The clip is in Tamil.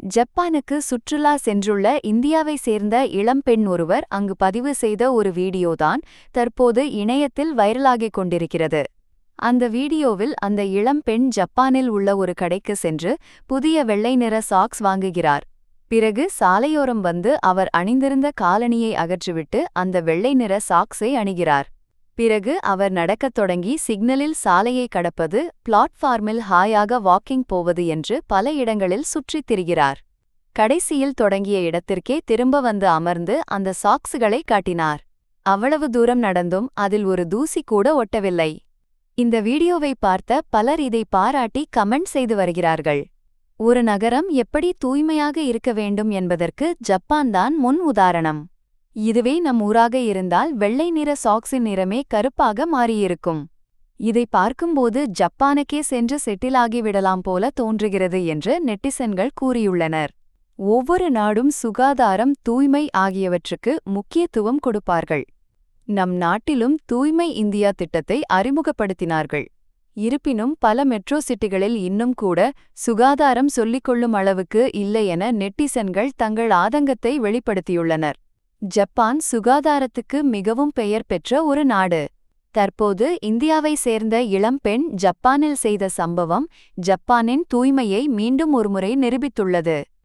ஜப்பானுக்கு சுற்றுலா சென்றுள்ள இந்தியாவை சேர்ந்த இளம்பெண் ஒருவர் அங்கு பதிவு செய்த ஒரு வீடியோதான் தற்போது இணையத்தில் வைரலாகிக் கொண்டிருக்கிறது. அந்த வீடியோவில் அந்த இளம்பெண் ஜப்பானில் உள்ள ஒரு கடைக்கு சென்று புதிய வெள்ளை நிற சாக்ஸ் வாங்குகிறார். பிறகு சாலையோரம் வந்து அவர் அணிந்திருந்த காலணியை அகற்றிவிட்டு அந்த வெள்ளை நிற சாக்ஸை அணிகிறார். பிறகு அவர் நடக்கத் தொடங்கி சிக்னலில் சாலையை கடப்பது, பிளாட்ஃபார்மில் ஹாயாக வாக்கிங் போவது என்று பல இடங்களில் சுற்றித் திரிகிறார். கடைசியில் தொடங்கிய இடத்திற்கே திரும்ப வந்து அமர்ந்து அந்த சாக்ஸுகளை காட்டினார். அவ்வளவு தூரம் நடந்தும் அதில் ஒரு தூசி கூட ஒட்டவில்லை. இந்த வீடியோவை பார்த்த பலர் இதை பாராட்டி கமெண்ட் செய்து வருகிறார்கள். ஒரு நகரம் எப்படி தூய்மையாக இருக்க வேண்டும் என்பதற்கு ஜப்பான் தான் முன் உதாரணம். இதுவே நம் ஊராக இருந்தால் வெள்ளை நிற சாக்ஸின் நிறமே கருப்பாக மாறியிருக்கும். இதை பார்க்கும்போது ஜப்பானுக்கே சென்று செட்டில் ஆகிவிடலாம் போல தோன்றுகிறது என்று நெட்டிசன்கள் கூறியுள்ளனர். ஒவ்வொரு நாடும் சுகாதாரம், தூய்மை ஆகியவற்றுக்கு முக்கியத்துவம் கொடுப்பார்கள். நம் நாட்டிலும் தூய்மை இந்தியா திட்டத்தை அறிமுகப்படுத்தினார்கள். இருப்பினும் பல மெட்ரோ சிட்டிகளில் இன்னும் கூட சுகாதாரம் சொல்லிக்கொள்ளும் அளவுக்கு இல்லை என நெட்டிசன்கள் தங்கள் ஆதங்கத்தை வெளிப்படுத்தியுள்ளனர். ஜப்பான் சுகாதாரத்துக்கு மிகவும் பெயர் பெற்ற ஒரு நாடு. தற்போது இந்தியாவை சேர்ந்த இளம்பெண் ஜப்பானில் செய்த சம்பவம் ஜப்பானின் தூய்மையை மீண்டும் ஒருமுறை நிரூபித்துள்ளது.